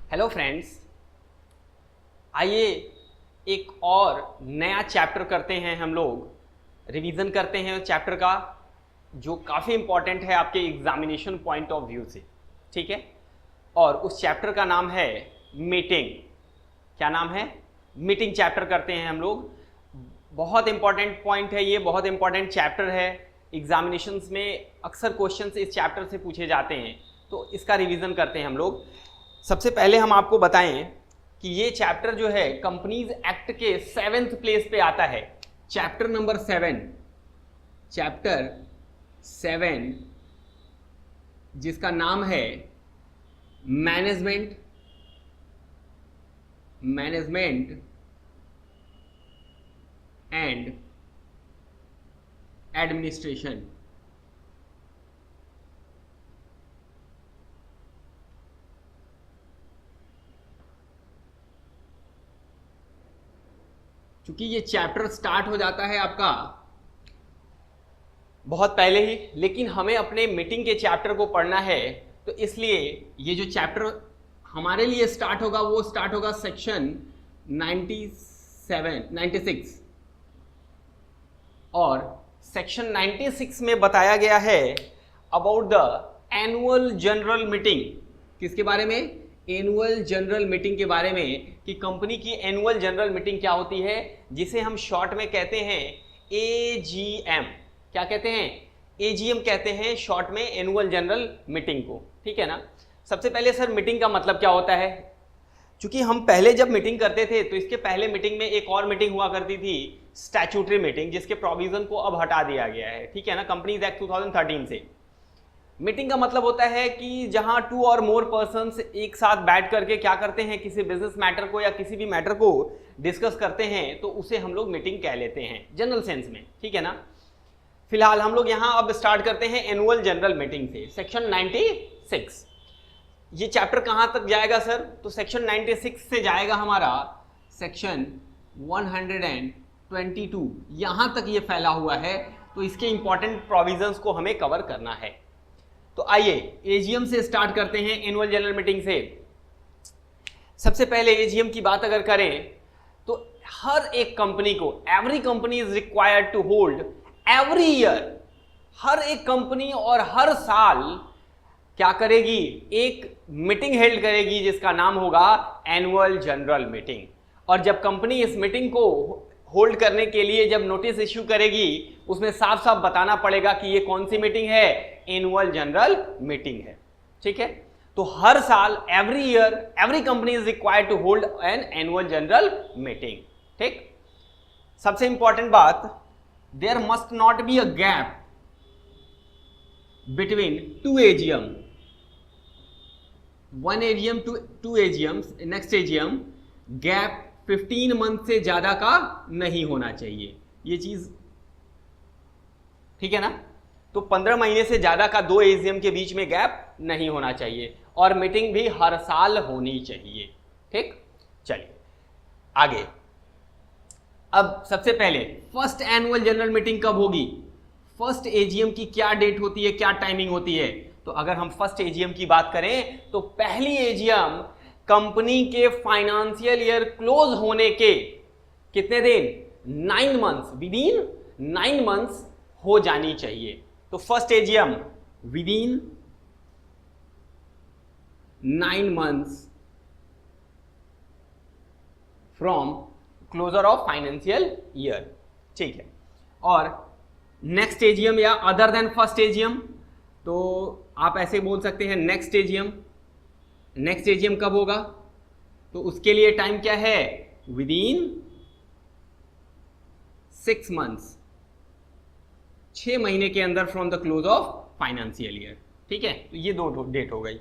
Hello friends, आइए एक और नया चैप्टर करते हैं। हम लोग रिवीजन करते हैं चैप्टर का जो काफ़ी इम्पॉर्टेंट है आपके एग्जामिनेशन पॉइंट ऑफ व्यू से, ठीक है। और उस चैप्टर का नाम है मीटिंग। क्या नाम है? मीटिंग चैप्टर करते हैं हम लोग। बहुत इंपॉर्टेंट पॉइंट है ये, बहुत इंपॉर्टेंट चैप्टर है। एग्जामिनेशंस में अक्सर क्वेश्चंस इस चैप्टर से पूछे जाते हैं, तो इसका रिवीजन करते हैं हम लोग। सबसे पहले हम आपको बताएं कि ये चैप्टर जो है कंपनीज एक्ट के 7th प्लेस पे आता है। चैप्टर नंबर 7, चैप्टर 7 जिसका नाम है मैनेजमेंट एंड एडमिनिस्ट्रेशन। क्योंकि ये चैप्टर स्टार्ट हो जाता है आपका बहुत पहले ही, लेकिन हमें अपने मीटिंग के चैप्टर को पढ़ना है, तो इसलिए ये जो चैप्टर हमारे लिए स्टार्ट होगा वो स्टार्ट होगा सेक्शन 96 और सेक्शन 96 में बताया गया है about the annual general meeting. किसके बारे में? एनुअल जनरल मीटिंग के बारे में, कि कंपनी की एनुअल जनरल मीटिंग क्या होती है, जिसे हम शॉर्ट में कहते हैं AGM। क्या कहते हैं? AGM कहते हैं शॉर्ट में एनुअल जनरल मीटिंग को, ठीक है ना। सबसे पहले सर मीटिंग का मतलब क्या होता है? क्योंकि हम पहले जब मीटिंग करते थे तो इसके पहले मीटिंग में एक और मीटिंग हुआ करती थी, स्टैट्यूटरी मीटिंग, जिसके प्रोविजन को अब हटा दिया गया है, ठीक है ना, कंपनीज एक्ट 2013 से। मीटिंग का मतलब होता है कि जहां 2 और मोर पर्सन्स एक साथ बैठ करके क्या करते हैं, किसी बिजनेस मैटर को या किसी भी मैटर को डिस्कस करते हैं, तो उसे हम लोग मीटिंग कह लेते हैं जनरल सेंस में, ठीक है ना। फिलहाल हम लोग यहां अब स्टार्ट करते हैं एनुअल जनरल मीटिंग से, सेक्शन 96। ये चैप्टर कहां तक जाएगा सर? तो सेक्शन 96 से जाएगा हमारा सेक्शन 122, यहां तक ये फैला हुआ है, तो इसके इंपॉर्टेंट प्रोविजंस को हमें कवर करना है। तो आइए एजीएम से स्टार्ट करते हैं, एनुअल जनरल मीटिंग से। सबसे पहले एजीएम की बात अगर करें तो हर एक कंपनी को, every company is required to hold every year, हर एक कंपनी और हर साल क्या करेगी? एक मीटिंग हेल्ड करेगी जिसका नाम होगा एनुअल जनरल मीटिंग। और जब कंपनी इस मीटिंग को होल्ड करने के लिए जब नोटिस इश्यू करेगी, उसमें साफ साफ बताना पड़ेगा कि ये कौन सी मीटिंग है, एनुअल जनरल मीटिंग है, ठीक है। तो हर साल, every year, every company is required to hold an annual general meeting, ठीक। सबसे इंपॉर्टेंट बात, there must not be a gap between 2 AGM, 1 AGM to 2 AGMs, next AGM, gap 15 month से ज्यादा का नहीं होना चाहिए, ये चीज ठीक है ना। तो 15 महीने से ज्यादा का 2 AGM के बीच में गैप नहीं होना चाहिए, और मीटिंग भी हर साल होनी चाहिए, ठीक। चलिए आगे। अब सबसे पहले फर्स्ट एनुअल जनरल मीटिंग कब होगी? फर्स्ट AGM की क्या डेट होती है, क्या टाइमिंग होती है? तो अगर हम फर्स्ट AGM की बात करें तो पहली AGM कंपनी के फाइनेंशियल ईयर क्लोज होने के कितने दिन? 9 मंथ्स, विद इन 9 मंथ्स हो जानी चाहिए। तो first AGM within 9 months from closure of financial year, ठीक है। और नेक्स्ट AGM या अदर देन फर्स्ट AGM, तो आप ऐसे बोल सकते हैं नेक्स्ट AGM। नेक्स्ट AGM कब होगा? तो उसके लिए टाइम क्या है? विद इन 6 मंथ्स, 6 महीने के अंदर from the close of financial year, ठीक है। तो ये 2 डेट हो गई।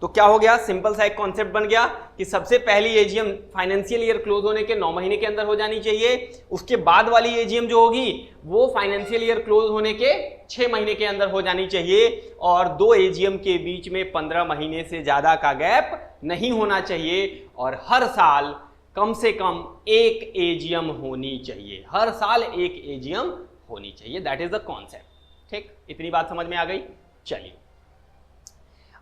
तो क्या हो गया? सिंपल सा एक कॉन्सेप्ट बन गया कि सबसे पहली AGM फाइनेंशियल ईयर क्लोज होने के 9 महीने के अंदर हो जानी चाहिए, उसके बाद वाली AGM जो होगी वो फाइनेंशियल ईयर क्लोज होने के 6 महीने के अंदर हो जानी चाहिए, और 2 AGM के बीच में 15 महीने से ज्यादा का गैप नहीं होना चाहिए, और हर साल कम से कम एक AGM होनी चाहिए, हर साल एक AGM होनी चाहिए। दैट इज द कॉन्सेप्ट, ठीक। इतनी बात समझ में आ गई। चलिए,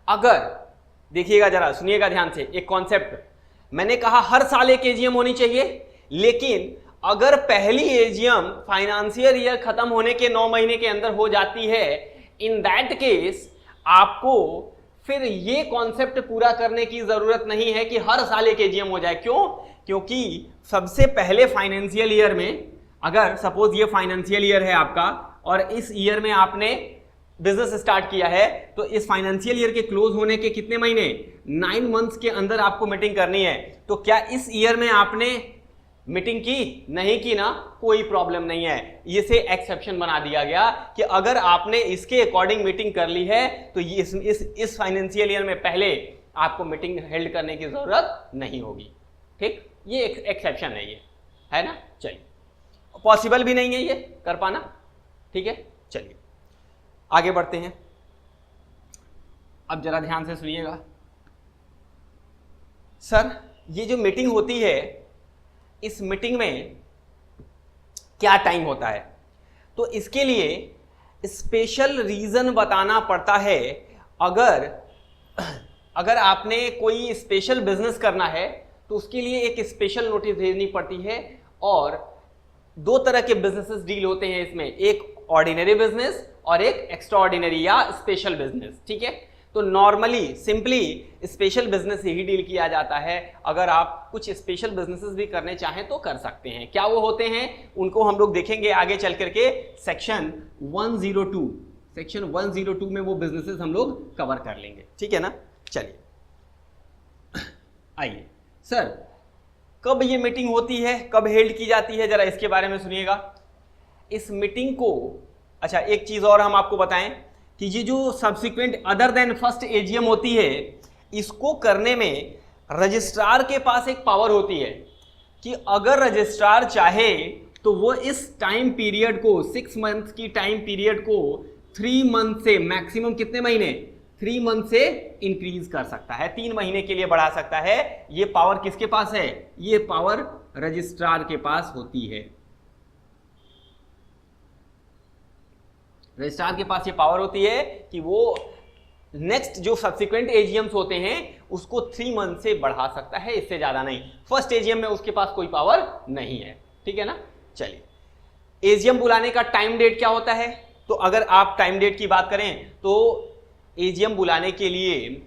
अगर देखिएगा जरा, सुनिएगा ध्यान से एक कॉन्सेप्ट। मैंने कहा हर साल एक एजीएम होनी चाहिए, लेकिन अगर पहली एजीएम फाइनेंशियल ईयर खत्म होने के 9 महीने के अंदर हो जाती है, इन दैट केस आपको फिर ये कॉन्सेप्ट पूरा करने की जरूरत नहीं है कि हर साल एक एजीएम हो जाए। क्यों? क्योंकि सबसे पहले फाइनेंशियल ईयर में, अगर सपोज ये फाइनेंशियल ईयर है आपका और इस ईयर में आपने बिजनेस स्टार्ट किया है, तो इस फाइनेंशियल ईयर के क्लोज होने के कितने महीने, 9 मंथ्स के अंदर आपको मीटिंग करनी है। तो क्या इस ईयर में आपने मीटिंग की? नहीं की ना, कोई प्रॉब्लम नहीं है। इसे एक्सेप्शन बना दिया गया कि अगर आपने इसके अकॉर्डिंग मीटिंग कर ली है तो इस फाइनेंशियल ईयर में पहले आपको मीटिंग हेल्ड करने की जरूरत नहीं होगी। ठीक, ये एक एक्सेप्शन है, ये है ना। चलिए, पॉसिबल भी नहीं है ये कर पाना। ठीक है, चलिए आगे बढ़ते हैं। अब जरा ध्यान से सुनिएगा सर, ये जो मीटिंग होती है, इस मीटिंग में क्या टाइम होता है? तो इसके लिए स्पेशल रीजन बताना पड़ता है। अगर आपने कोई स्पेशल बिजनेस करना है तो उसके लिए एक स्पेशल नोटिस भेजनी पड़ती है। और दो तरह के बिजनेसेस डील होते हैं इसमें, एक ऑर्डिनरी बिजनेस और एक एक्स्ट्रा ऑर्डिनरी या स्पेशल बिजनेस। ठीक है, तो नॉर्मली सिंपली स्पेशल बिजनेस से ही डील किया जाता है। अगर आप कुछ स्पेशल बिजनेसेस भी करने चाहें तो कर सकते हैं। क्या वो होते हैं, उनको हम लोग देखेंगे आगे चल करके। सेक्शन 102 में वो बिजनेसेस हम लोग कवर कर लेंगे। ठीक है ना। चलिए आइए सर, कब ये मीटिंग होती है, कब हेल्ड की जाती है, जरा इसके बारे में सुनिएगा। इस मीटिंग को, अच्छा एक चीज और हम आपको बताएं कि ये जो subsequent other than first AGM होती है, इसको करने में रजिस्ट्रार के पास एक पावर होती है कि अगर रजिस्ट्रार चाहे तो वो इस टाइम पीरियड को, 6 मंथ की टाइम पीरियड को 3 मंथ से, मैक्सिमम कितने महीने, 3 मंथ से इंक्रीज कर सकता है, 3 महीने के लिए बढ़ा सकता है। ये पावर किसके पास है? ये पावर रजिस्ट्रार के पास होती है। रजिस्ट्रार के पास ये पावर होती है कि वो नेक्स्ट जो सब्सिक्वेंट एजीएम्स होते हैं उसको 3 मंथ से बढ़ा सकता है, इससे ज्यादा नहीं। फर्स्ट एजीएम में उसके पास कोई पावर नहीं है। ठीक है ना। चलिए, एजीएम बुलाने का टाइम डेट क्या होता है? तो अगर आप टाइम डेट की बात करें तो एजीएम बुलाने के लिए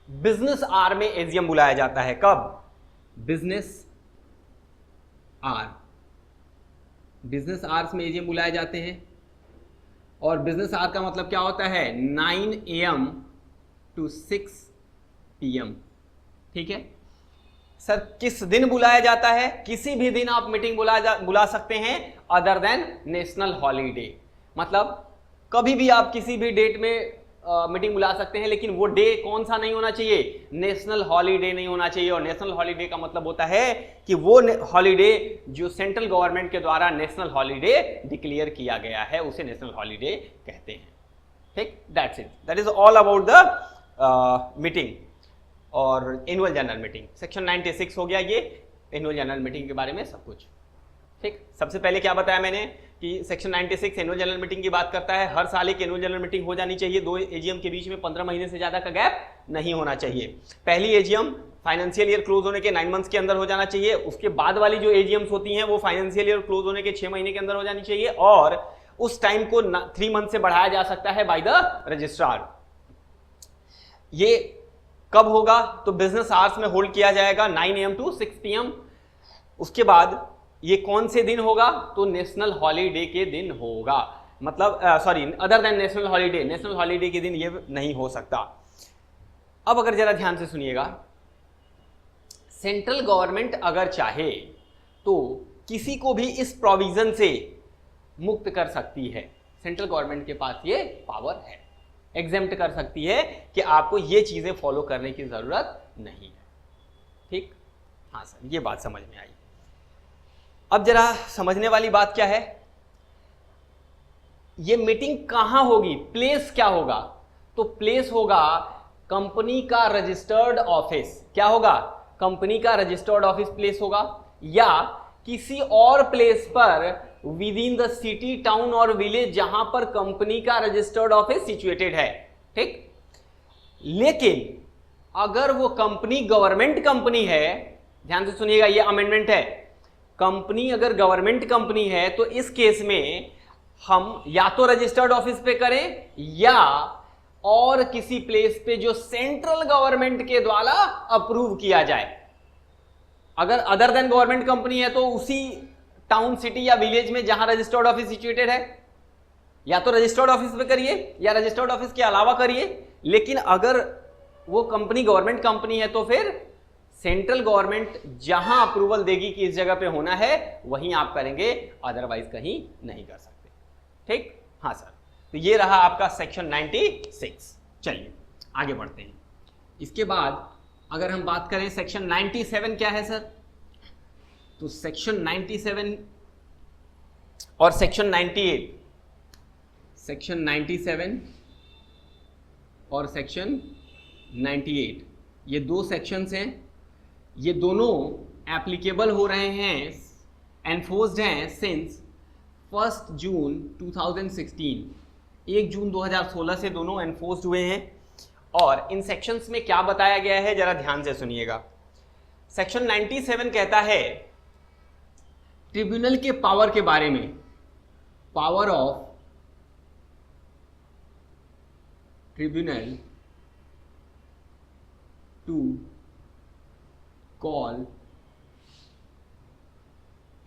बिजनेस आवर में एजीएम बुलाया जाता है। कब? बिजनेस आवर, बिजनेस आवर्स में एजीएम बुलाए जाते हैं। और बिजनेस आवर का मतलब क्या होता है? 9 AM to 6 PM। ठीक है सर, किस दिन बुलाया जाता है? किसी भी दिन आप मीटिंग बुला सकते हैं अदर देन नेशनल हॉलीडे। मतलब कभी भी आप किसी भी डेट में मीटिंग बुला सकते हैं, लेकिन वो डे कौन सा नहीं होना चाहिए? नेशनल हॉलीडे नहीं होना चाहिए। और नेशनल हॉलीडे का मतलब होता है कि वो हॉलीडे जो सेंट्रल गवर्नमेंट के द्वारा नेशनल हॉलीडे डिक्लेयर किया गया है, उसे नेशनल हॉलीडे कहते हैं। ठीक, that's it, that is all about the meeting और एनुअल जनरल मीटिंग। सेक्शन 96 हो गया ये एनुअल जनरल मीटिंग के बारे में सब कुछ। ठीक, सबसे पहले क्या बताया मैंने कि सेक्शन 96 एनुअल जनरल मीटिंग की बात करता है। हर साल एक एनुअल जनरल मीटिंग हो जानी चाहिए। 2 एजीएम के बीच में 15 महीने से ज्यादा का गैप नहीं होना चाहिए। पहली एजीएम फाइनेंशियल ईयर क्लोज होने के 9 मंथ्स के अंदर हो जाना चाहिए। उसके बाद वाली जो एजीएम्स होती हैं वो फाइनेंशियल ईयर क्लोज होने के 6 महीने के अंदर हो जानी चाहिए। और उस टाइम को 3 मंथ से बढ़ाया जा सकता है बाय द रजिस्ट्रार। ये कब होगा? तो बिजनेस आवर्स में होल्ड किया जाएगा 9 AM to 6 PM। उसके बाद ये कौन से दिन होगा? तो नेशनल हॉलीडे के दिन होगा। मतलब sorry, other than national holiday, national holiday के दिन ये नहीं हो सकता। अब अगर जरा ध्यान से सुनिएगा, सेंट्रल गवर्नमेंट अगर चाहे तो किसी को भी इस प्रोविजन से मुक्त कर सकती है। सेंट्रल गवर्नमेंट के पास ये पावर है, एग्जेम्प्ट कर सकती है कि आपको ये चीजें फॉलो करने की जरूरत नहीं है। ठीक, हाँ सर, ये बात समझ में आई। अब जरा समझने वाली बात क्या है, ये मीटिंग कहां होगी, प्लेस क्या होगा? तो प्लेस होगा कंपनी का रजिस्टर्ड ऑफिस। क्या होगा? कंपनी का रजिस्टर्ड ऑफिस प्लेस होगा, या किसी और प्लेस पर with in the city, town और विलेज जहां पर कंपनी का रजिस्टर्ड ऑफिस सिचुएटेड है। ठीक, लेकिन अगर वो कंपनी गवर्नमेंट कंपनी है, ध्यान से सुनिएगा, ये अमेंडमेंट है, कंपनी अगर गवर्नमेंट कंपनी है तो इस केस में हम या तो रजिस्टर्ड ऑफिस पे करें या और किसी प्लेस पे जो सेंट्रल गवर्नमेंट के द्वारा अप्रूव किया जाए। अगर अदर देन गवर्नमेंट कंपनी है तो उसी टाउन, सिटी या विलेज में जहां रजिस्टर्ड ऑफिस सिचुएटेड है, या तो रजिस्टर्ड ऑफिस पे करिए या रजिस्टर्ड ऑफिस के अलावा करिए। लेकिन अगर वो कंपनी गवर्नमेंट कंपनी है तो फिर सेंट्रल गवर्नमेंट जहां अप्रूवल देगी कि इस जगह पे होना है वहीं आप करेंगे, अदरवाइज कहीं नहीं कर सकते। ठीक, हाँ सर। तो ये रहा आपका सेक्शन 96। चलिए आगे बढ़ते हैं। इसके बाद अगर हम बात करें सेक्शन 97 क्या है सर, तो सेक्शन 97 और सेक्शन 98, सेक्शन 97 और सेक्शन 98 ये दो सेक्शंस हैं। ये दोनों एप्लीकेबल हो रहे हैं, एनफोर्स्ड हैं सिंस 1 जून 2016, 1 जून 2016 से दोनों एनफोर्स्ड हुए हैं। और इन सेक्शंस में क्या बताया गया है जरा ध्यान से सुनिएगा। सेक्शन 97 कहता है ट्रिब्यूनल के पावर के बारे में, power of tribunal to call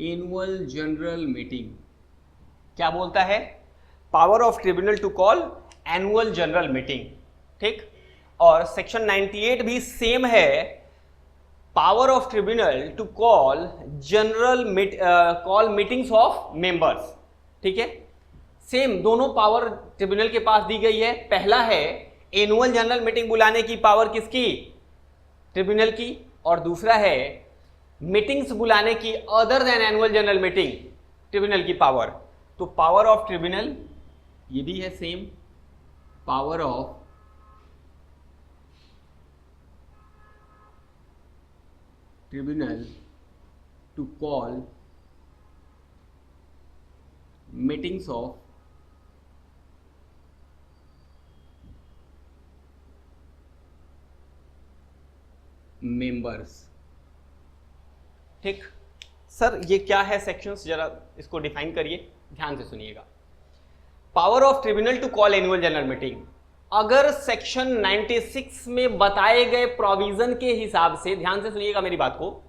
annual general meeting. क्या बोलता है? Power of tribunal to call annual general meeting. ठीक, और सेक्शन 98 भी सेम है, power of tribunal to call call meetings of members. ठीक है, सेम दोनों पावर ट्रिब्यूनल के पास दी गई है। पहला है एनुअल जनरल मीटिंग बुलाने की पावर किसकी? ट्रिब्यूनल की। और दूसरा है मीटिंग्स बुलाने की other than annual general meeting, tribunal की पावर। तो पावर ऑफ ट्रिब्यूनल ये भी है same, power of tribunal to call meetings of members. ठीक सर, ये क्या है सेक्शंस, जरा इसको डिफाइन करिए, ध्यान से सुनिएगा। Power of tribunal to call annual general meeting, अगर सेक्शन 96 में बताए गए प्रोविजन के हिसाब से, ध्यान से सुनिएगा मेरी बात को,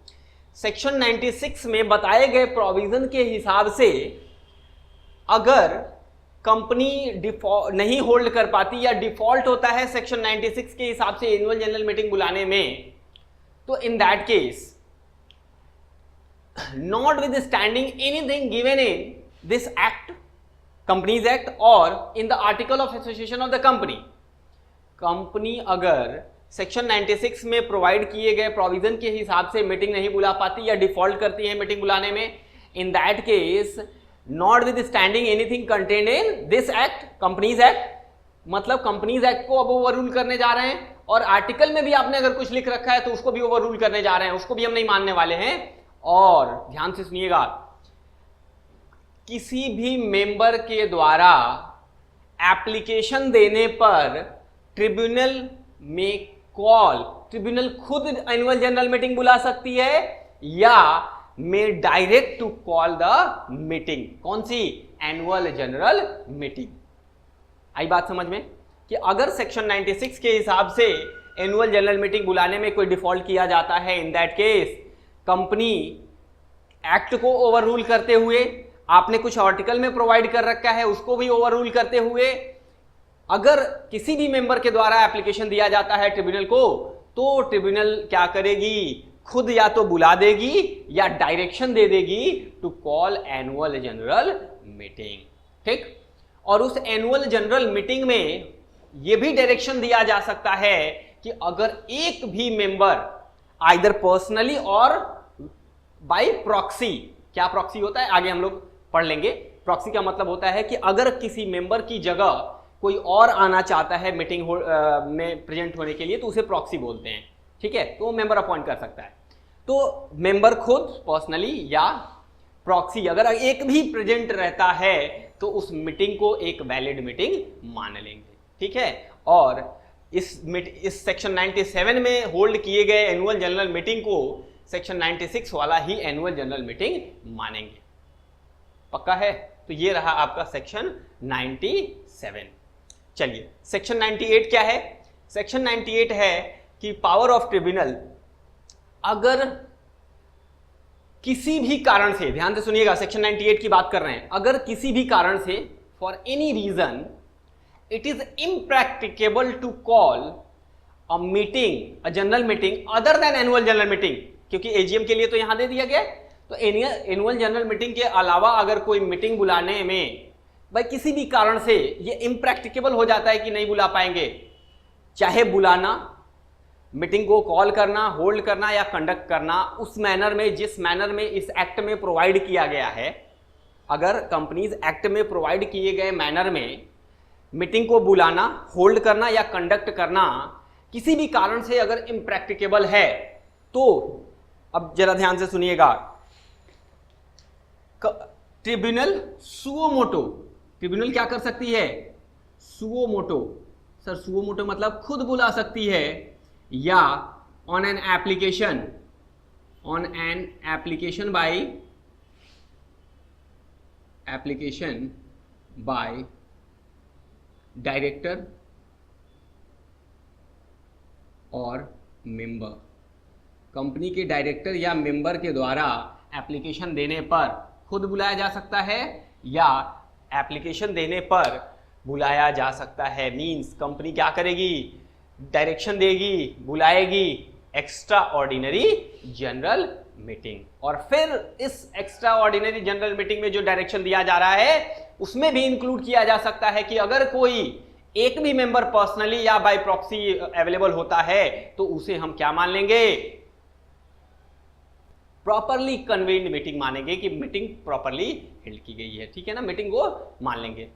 सेक्शन 96 में बताए गए प्रोविजन के हिसाब से अगर कंपनी डिफॉल्ट नहीं होल्ड कर पाती या डिफॉल्ट होता है सेक्शन 96 के हिसाब से एनुअल जनरल मीटिंग बुलाने में, तो in that case notwithstanding anything given in this act, Companies Act, or in the article of association of the company, company अगर सेक्शन 96 में प्रोवाइड किए गए प्रोविजन के हिसाब से मीटिंग नहीं बुला पाती या डिफॉल्ट करती है मीटिंग बुलाने में, in that case notwithstanding anything contained in this act, companies act, मतलब कंपनीज एक्ट को अब ओवररूल करने जा रहे हैं। और आर्टिकल में भी आपने अगर कुछ लिख रखा है तो उसको भी ओवररूल करने जा रहे हैं, उसको भी हम नहीं मानने वाले हैं। और ध्यान से सुनिएगा, किसी भी मेंबर के द्वारा एप्लीकेशन देने पर ट्रिब्यूनल में कॉल, ट्रिब्यूनल खुद एनुअल जनरल मीटिंग बुला सकती है या may direct to call the meeting. कौन सी? Annual general meeting. आई बात समझ में कि अगर सेक्शन 96 के हिसाब से एनुअल जनरल मीटिंग बुलाने में कोई डिफॉल्ट किया जाता है, in that case company act को ओवररूल करते हुए, आपने कुछ आर्टिकल में प्रोवाइड कर रखा है उसको भी ओवररूल करते हुए, अगर किसी भी मेंबर के द्वारा एप्लीकेशन दिया जाता है ट्रिब्यूनल को, तो ट्रिब्यूनल क्या करेगी? खुद या तो बुला देगी या डायरेक्शन दे देगी to call annual general meeting. ठीक, और उस एनुअल जनरल मीटिंग में यह भी डायरेक्शन दिया जा सकता है कि अगर एक भी मेंबर आइदर पर्सनली और बाय प्रॉक्सी, क्या प्रॉक्सी होता है आगे हम लोग पढ़ लेंगे। प्रॉक्सी का मतलब होता है कि अगर किसी मेंबर की जगह कोई और आना चाहता है मीटिंग में प्रेजेंट होने के लिए तो उसे प्रॉक्सी बोलते हैं। ठीक है, तो वो मेंबर अपॉइंट कर सकता है। तो मेंबर खुद पर्सनली या प्रॉक्सी अगर एक भी प्रेजेंट रहता है तो उस मीटिंग को एक वैलिड मीटिंग मान लेंगे। ठीक है, और इस सेक्शन 97 में होल्ड किए गए एनुअल जनरल मीटिंग को सेक्शन 96 वाला ही एनुअल जनरल मीटिंग मानेंगे। पक्का है? तो ये रहा आपका सेक्शन 97। चलिए सेक्शन 98 क्या है? सेक्शन 98 है कि पावर ऑफ ट्रिब्यूनल, अगर किसी भी कारण से, ध्यान से सुनिएगा, सेक्शन 98 की बात कर रहे हैं, अगर किसी भी कारण से for any reason it is impracticable to call a meeting, a general meeting other than annual general meeting, क्योंकि एजीएम के लिए तो यहां दे दिया गया है, तो एनुअल जनरल मीटिंग के अलावा अगर कोई मीटिंग बुलाने में भाई किसी भी कारण से ये इम्प्रैक्टिकेबल हो जाता है कि नहीं बुला पाएंगे, चाहे बुलाना, मीटिंग को कॉल करना, होल्ड करना या कंडक्ट करना उस मैनर में जिस मैनर में इस एक्ट में प्रोवाइड किया गया है, अगर कंपनीज एक्ट में प्रोवाइड किए गए मैनर में मीटिंग को बुलाना, होल्ड करना या कंडक्ट करना किसी भी कारण से अगर इम्प्रैक्टिकेबल है, तो अब जरा ध्यान से सुनिएगा, ट्रिब्यूनल सुओ मोटो, ट्रिब्यूनल क्या कर सकती है? Suo motu, sir suo motu मतलब खुद बुला सकती है, या on an application by director और मेंबर, कंपनी के डायरेक्टर या मेंबर के द्वारा एप्लीकेशन देने पर खुद बुलाया जा सकता है या एप्लीकेशन देने पर बुलाया जा सकता है। मींस कंपनी क्या करेगी? डायरेक्शन देगी, बुलाएगी एक्स्ट्रा ऑर्डिनरी जनरल मीटिंग, और फिर इस एक्स्ट्रा ऑर्डिनरी जनरल मीटिंग में जो डायरेक्शन दिया जा रहा है उसमें भी इंक्लूड किया जा सकता है कि अगर कोई एक भी मेंबर पर्सनली या बाय प्रॉक्सी अवेलेबल होता है तो उसे हम क्या मान लेंगे? प्रॉपरली कन्वेन्ड मीटिंग मानेंगे कि मीटिंग प्रॉपरली हेल्ड की गई है, ठीक है ना, मीटिंग को मान लेंगे।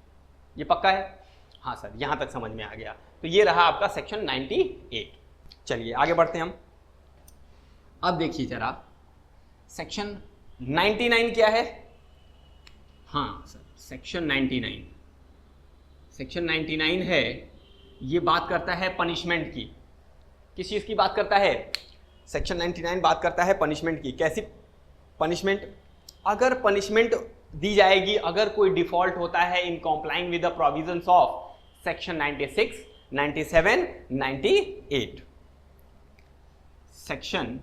ये पक्का है? हाँ सर, यहां तक समझ में आ गया। तो ये रहा आपका सेक्शन 98। चलिए आगे बढ़ते हैं हम। अब देखिए जरा सेक्शन 99 क्या है? हाँ सर, सेक्शन 99, सेक्शन 99 है, ये बात करता है पनिशमेंट की। किस चीज की बात करता है? सेक्शन 99 बात करता है पनिशमेंट की। कैसी पनिशमेंट? अगर पनिशमेंट दी जाएगी अगर कोई डिफॉल्ट होता है in complying with the provisions of section 96, 97, 98। Section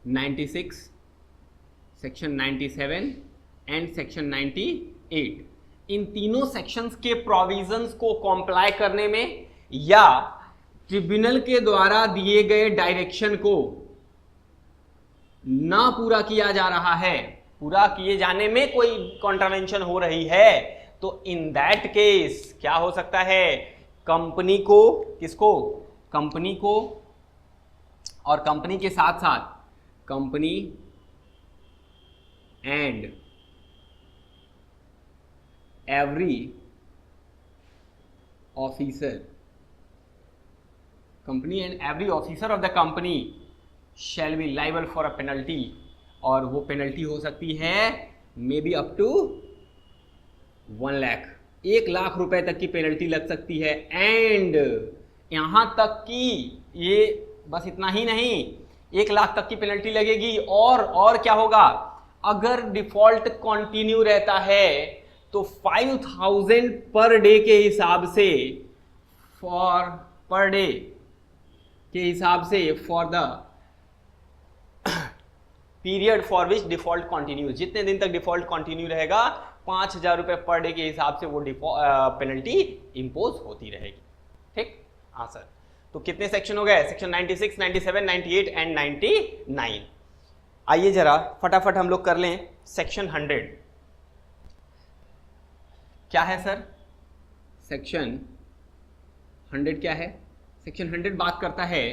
96, section 97 and section 98, इन तीनों सेक्शंस के प्रोविजंस को कॉम्प्लाई करने में या ट्रिब्यूनल के द्वारा दिए गए डायरेक्शन को ना पूरा किया जा रहा है, पूरा किए जाने में कोई कॉन्ट्रावेंशन हो रही है, तो इन दैट केस क्या हो सकता है? कंपनी को, किसको? कंपनी को, और कंपनी के साथ साथ company and every officer, company and every officer of the company shall be liable for a penalty, और वो पेनल्टी हो सकती है may be up to 1 lakh, 1 lakh रुपए तक की पेनल्टी लग सकती है। एंड यहां तक कि ये बस इतना ही नहीं, 1 लाख तक की पेनल्टी लगेगी, और क्या होगा? अगर डिफॉल्ट कंटिन्यू रहता है तो 5000 पर डे के हिसाब से, पर डे के हिसाब से for the period for which default continue, जितने दिन तक डिफॉल्ट कंटिन्यू रहेगा 5000 रुपए पर डे के हिसाब से वो पेनल्टी इंपोज होती रहेगी। ठीक? हाँ सर। तो कितने सेक्शन हो गए? Section 96, 97, 98 and 99। आइए जरा फटाफट हम लोग कर लें सेक्शन 100। क्या है सर? सेक्शन 100 क्या है? सेक्शन 100 बात करता है,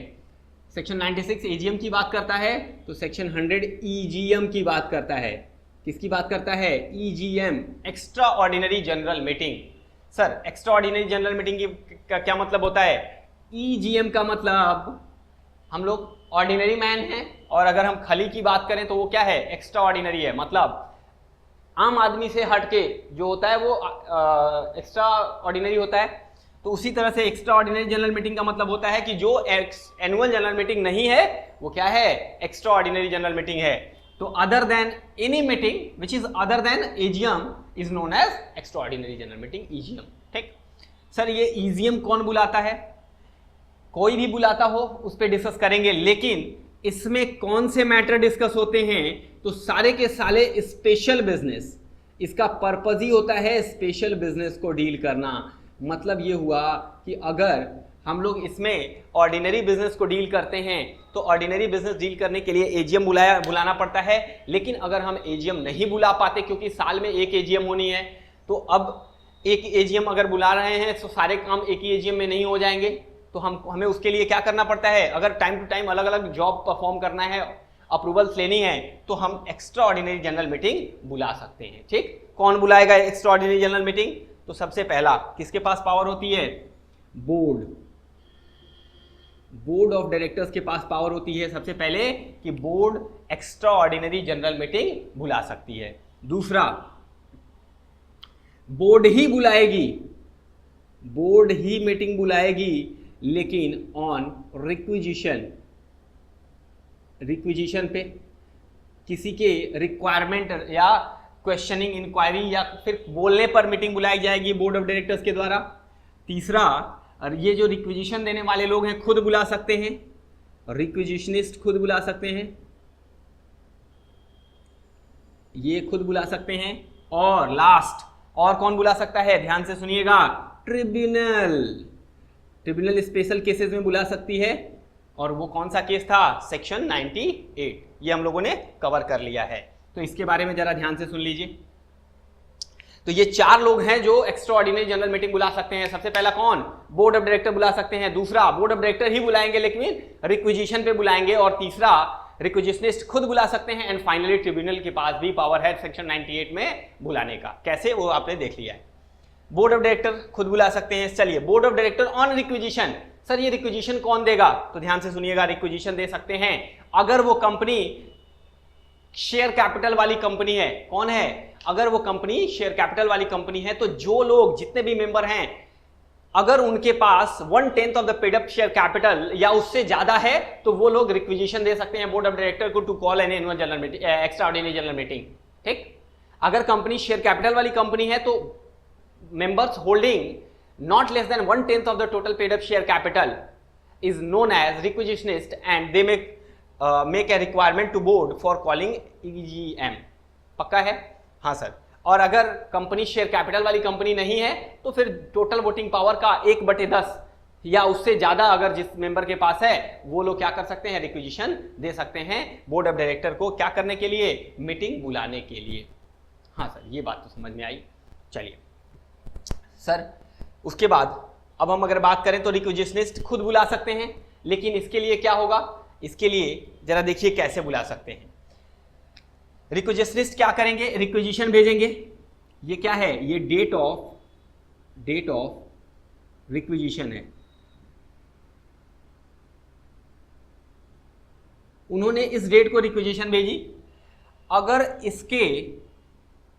सेक्शन 96 एजीएम की बात करता है, तो सेक्शन 100 ईजीएम की बात करता है। किसकी बात करता है? EGM, extra ordinary general meeting. Sir extra ordinary general meeting का क्या मतलब होता है? ईजीएम का मतलब हम लोग ऑर्डिनरी मैन हैं, और अगर हम खली की बात करें तो वो क्या है? एक्स्ट्रा ऑर्डिनरी है, मतलब आम आदमी से हटके जो होता है वो एक्स्ट्रा ऑर्डिनरी होता है। तो उसी तरह से एक्स्ट्रा ऑर्डिनरी जनरल मीटिंग का मतलब होता है कि जो एनुअल जनरल मीटिंग नहीं है वो क्या है, एक्स्ट्रा ऑर्डिनरी जनरल मीटिंग है। तो other than any meeting which is other than AGM is known as extraordinary general meeting, EGM. ठीक सर, ये ईजीएम कौन बुलाता है? कोई भी बुलाता हो उस पर डिस्कस करेंगे, लेकिन इसमें कौन से मैटर डिस्कस होते हैं? तो सारे के सारे स्पेशल बिजनेस, इसका पर्पज ही होता है स्पेशल बिजनेस को डील करना। मतलब ये हुआ कि अगर हम लोग इसमें ऑर्डिनरी बिजनेस को डील करते हैं तो ऑर्डिनरी बिजनेस डील करने के लिए एजीएम बुलाना पड़ता है, लेकिन अगर हम एजीएम नहीं बुला पाते क्योंकि साल में एक एजीएम होनी है, तो अब एक एजीएम अगर बुला रहे हैं तो सारे काम एक ही एजीएम में नहीं हो जाएंगे, तो हमें उसके लिए क्या करना पड़ता है? अगर टाइम टू टाइम अलग अलग जॉब परफॉर्म करना है, अप्रूवल्स लेनी है, तो हम एक्स्ट्रा ऑर्डिनरी जनरल मीटिंग बुला सकते हैं। ठीक, कौन बुलाएगा एक्स्ट्रा ऑर्डिनरी जनरल मीटिंग? तो सबसे पहला किसके पास पावर होती है? बोर्ड ऑफ डायरेक्टर्स के पास पावर होती है सबसे पहले कि board extra ordinary general meeting बुला सकती है। दूसरा, बोर्ड ही बुलाएगी, बोर्ड ही मीटिंग बुलाएगी, लेकिन ऑन रिक्विजिशन पे, किसी के रिक्वायरमेंट या क्वेश्चनिंग इंक्वायरी या फिर बोलने पर मीटिंग बुलाई जाएगी बोर्ड ऑफ डायरेक्टर्स के द्वारा। तीसरा, और ये जो रिक्विजिशन देने वाले लोग हैं खुद बुला सकते हैं, रिक्विजिशनिस्ट खुद बुला सकते हैं, ये खुद बुला सकते हैं। और लास्ट, और कौन बुला सकता है? ध्यान से सुनिएगा, ट्रिब्यूनल स्पेशल केसेस में बुला सकती है। और वो कौन सा केस था? सेक्शन 98, ये हम लोगों ने कवर कर लिया है। तो इसके बारे में जरा ध्यान से सुन लीजिए। तो ये चार लोग हैं जो एक्स्ट्रा ऑर्डिनरी जनरल मीटिंग बुला सकते हैं। सबसे पहला कौन? बोर्ड ऑफ डायरेक्टर बुला सकते हैं। दूसरा, बोर्ड ऑफ डायरेक्टर ही बुलाएंगे लेकिन रिक्विजिशन पे बुलाएंगे। और तीसरा, रिक्विजिशनिस्ट खुद बुला सकते हैं। एंड फाइनली ट्रिब्यूनल के पास भी पावर है सेक्शन 98 में बुलाने का। कैसे, वो आपने देख लिया है। बोर्ड ऑफ डायरेक्टर खुद बुला सकते हैं। चलिए, board of director on requisition. Sir, ये रिक्विजिशन कौन देगा? तो ध्यान से सुनिएगा, रिक्विजिशन दे सकते हैं अगर वो कंपनी शेयर कैपिटल वाली कंपनी है। कौन है? अगर वो कंपनी शेयर कैपिटल वाली कंपनी है, तो जो लोग जितने भी मेंबर हैं, अगर उनके पास 1/10 of the paid up share capital या उससे ज्यादा है, तो वो लोग रिक्विजिशन दे सकते हैं बोर्ड ऑफ डायरेक्टर को to call an annual general meeting, extraordinary general meeting. ठीक, अगर कंपनी शेयर कैपिटल वाली कंपनी है तो members holding not less than 1/10 of the total paid up share capital is known as requisitionist and they make a requirement to board for calling EGM। पक्का है? हाँ sir. और अगर company share capital वाली company नहीं है तो फिर टोटल वोटिंग पावर का 1/10 या उससे ज्यादा अगर जिस मेंबर के पास है वो लोग क्या कर सकते हैं? रिक्विजिशन दे सकते हैं बोर्ड ऑफ डायरेक्टर को। क्या करने के लिए? मीटिंग बुलाने के लिए। हाँ सर, ये बात तो समझ में आई। चलिए सर, उसके बाद अब हम अगर बात करें तो रिक्विजिशनिस्ट खुद बुला सकते हैं, लेकिन इसके लिए क्या होगा? इसके लिए जरा देखिए कैसे बुला सकते हैं। रिक्विजिशनिस्ट क्या करेंगे? रिक्विजिशन भेजेंगे। ये क्या है? ये डेट ऑफ रिक्विजिशन है। उन्होंने इस डेट को रिक्विजिशन भेजी। अगर इसके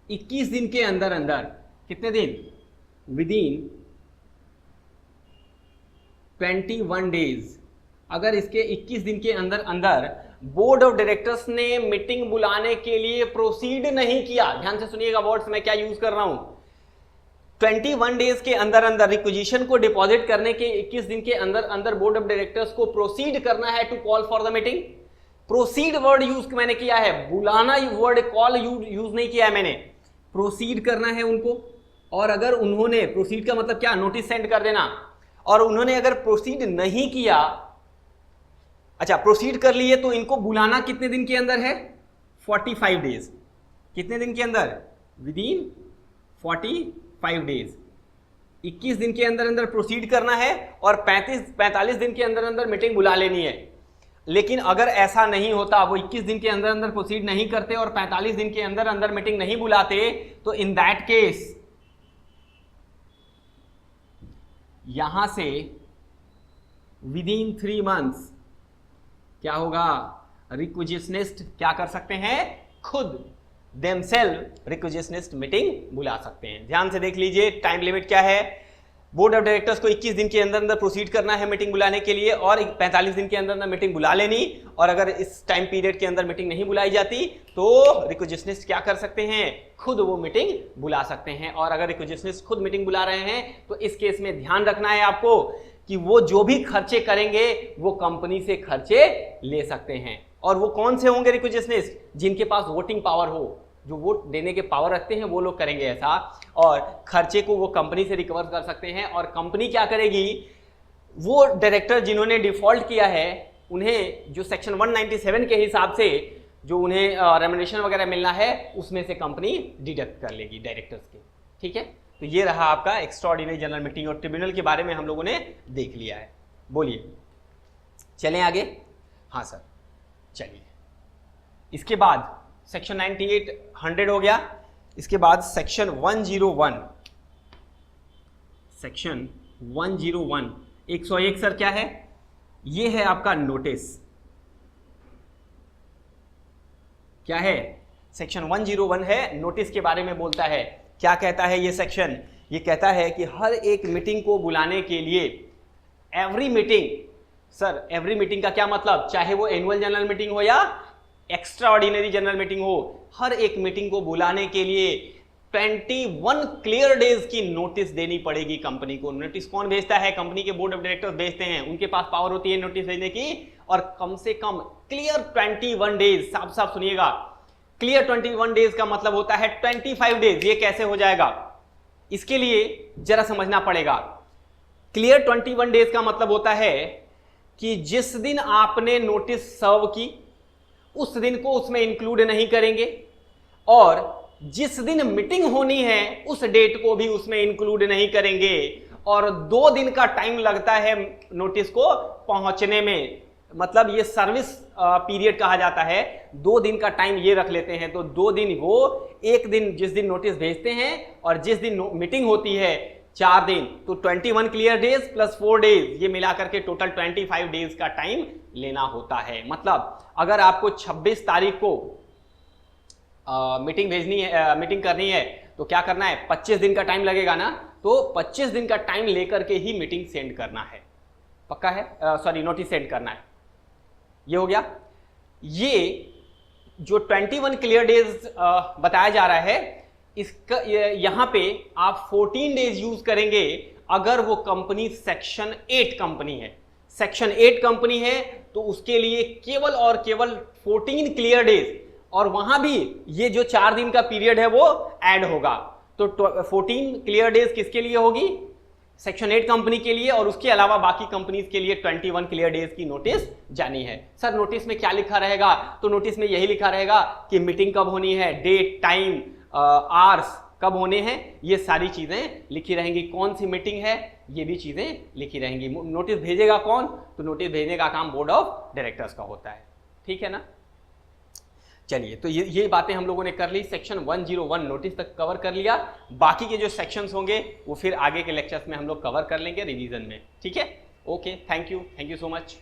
21 दिन के अंदर अंदर, कितने दिन? विदिन 21 डेज, अगर इसके 21 दिन के अंदर अंदर बोर्ड ऑफ डायरेक्टर्स ने मीटिंग बुलाने के लिए प्रोसीड नहीं किया, ध्यान से सुनिएगा वर्ड्स मैं क्या यूज कर रहा हूं, 21 डेज के अंदर अंदर रिक्विजिशन को डिपॉजिट करने के 21 दिन के अंदर अंदर बोर्ड ऑफ डायरेक्टर्स को प्रोसीड करना है to call for the meeting. Proceed word use मैंने किया है, बुलाना वर्ड कॉल यूज नहीं किया है मैंने। प्रोसीड करना है उनको। और अगर उन्होंने, प्रोसीड का मतलब क्या? नोटिस सेंड कर देना। और उन्होंने अगर प्रोसीड नहीं किया, अच्छा प्रोसीड कर लिए, तो इनको बुलाना कितने दिन के अंदर है? 45 डेज। कितने दिन के अंदर? Within 45 days. 21 दिन के अंदर अंदर प्रोसीड करना है और 45 दिन के अंदर अंदर मीटिंग बुला लेनी है। लेकिन अगर ऐसा नहीं होता, वो 21 दिन के अंदर अंदर प्रोसीड नहीं करते और 45 दिन के अंदर अंदर मीटिंग नहीं बुलाते, तो इन दैट केस यहां से विदिन 3 मंथ्स क्या होगा? रिक्विजिशनिस्ट क्या कर सकते हैं? खुद देमसेल्फ रिक्विजिशनिस्ट मीटिंग बुला सकते हैं। ध्यान से देख लीजिए, टाइम लिमिट क्या है? बोर्ड ऑफ डायरेक्टर्स को 21 दिन के अंदर अंदर प्रोसीड करना है मीटिंग बुलाने के लिए, और 45 दिन के अंदर अंदर मीटिंग बुला लेनी, और अगर इस टाइम पीरियड के अंदर मीटिंग नहीं बुलाई जाती तो रिक्विजिशनिस्ट क्या कर सकते हैं, खुद वो मीटिंग बुला सकते हैं। और अगर रिक्विजिशनिस्ट खुद मीटिंग बुला रहे हैं तो इस केस में ध्यान रखना है आपको कि वो जो भी खर्चे करेंगे वो कंपनी से खर्चे ले सकते हैं। और वो कौन से होंगे रिक्विजिशनिस्ट, जिनके पास वोटिंग पावर हो, जो वोट देने के पावर रखते हैं वो लोग करेंगे ऐसा, और खर्चे को वो कंपनी से रिकवर कर सकते हैं। और कंपनी क्या करेगी, वो डायरेक्टर जिन्होंने डिफॉल्ट किया है उन्हें जो सेक्शन 197 के हिसाब से जो उन्हें रेम्युनरेशन वगैरह मिलना है उसमें से कंपनी डिडक्ट कर लेगी डायरेक्टर्स के। ठीक है, तो ये रहा आपका एक्स्ट्राऑर्डिनरी जनरल मीटिंग, और ट्रिब्यूनल के बारे में हम लोगों ने देख लिया है। बोलिए, चलें आगे। हाँ सर, चलिए। इसके बाद सेक्शन 98 100 हो गया। इसके बाद सेक्शन 101, सेक्शन 101 101 सर क्या है, ये है आपका नोटिस। क्या है, सेक्शन 101 है, नोटिस के बारे में बोलता है। क्या कहता है ये सेक्शन, ये कहता है कि हर एक मीटिंग को बुलाने के लिए every meeting, sir every meeting का क्या मतलब, चाहे वो एनुअल जनरल मीटिंग हो या एक्स्ट्रा ऑर्डिनरी जनरल मीटिंग हो, हर एक मीटिंग को बुलाने के लिए 21 क्लियर डेज की नोटिस देनी पड़ेगी कंपनी को। नोटिस कौन भेजता है, कंपनी के बोर्ड ऑफ डायरेक्टर्स भेजते हैं, उनके पास पावर होती है नोटिस भेजने की। और कम से कम क्लियर 21 डेज, साफ साफ सुनिएगा, क्लियर 21 डेज का मतलब होता है 25 डेज। ये कैसे हो जाएगा, इसके लिए जरा समझना पड़ेगा। क्लियर 21 डेज का मतलब होता है कि जिस दिन आपने नोटिस सर्व की उस दिन को उसमें इंक्लूड नहीं करेंगे, और जिस दिन मीटिंग होनी है उस डेट को भी उसमें इंक्लूड नहीं करेंगे, और 2 दिन का टाइम लगता है नोटिस को पहुंचने में। मतलब ये सर्विस पीरियड कहा जाता है, 2 दिन का टाइम ये रख लेते हैं। तो 2 दिन वो, एक दिन जिस दिन नोटिस भेजते हैं और जिस दिन मीटिंग होती है 4 दिन, तो 21 क्लियर डेज प्लस 4 डेज, ये मिला करके टोटल 25 डेज का टाइम लेना होता है। मतलब अगर आपको 26 तारीख को मीटिंग भेजनी है, मीटिंग करनी है, तो क्या करना है, 25 दिन का टाइम लगेगा ना, तो 25 दिन का टाइम लेकर के ही मीटिंग सेंड करना है। पक्का है, सॉरी नोटिस सेंड करना है। ये हो गया। ये जो 21 क्लियर डेज बताया जा रहा है, इसका यहां पे आप 14 डेज यूज करेंगे अगर वो कंपनी सेक्शन 8 कंपनी है। सेक्शन 8 कंपनी है तो उसके लिए केवल और केवल 14 क्लियर डेज, और वहां भी ये जो 4 दिन का पीरियड है वो ऐड होगा। तो 14 क्लियर डेज किसके लिए होगी, सेक्शन 8 कंपनी के लिए, और उसके अलावा बाकी कंपनीज के लिए 21 क्लियर डेज की नोटिस जानी है। सर नोटिस में क्या लिखा रहेगा, तो नोटिस में यही लिखा रहेगा कि मीटिंग कब होनी है, डेट, टाइम, आवर्स कब होने हैं, ये सारी चीजें लिखी रहेंगी। कौन सी मीटिंग है ये भी चीजें लिखी रहेंगी। नोटिस भेजेगा कौन, तो नोटिस भेजने का काम बोर्ड ऑफ डायरेक्टर्स का होता है। ठीक है ना। चलिए, तो ये बातें हम लोगों ने कर ली। सेक्शन 101 नोटिस तक कवर कर लिया। बाकी के जो सेक्शंस होंगे वो फिर आगे के लेक्चर्स में हम लोग कवर कर लेंगे रिवीजन में। ठीक है, okay, thank you so much.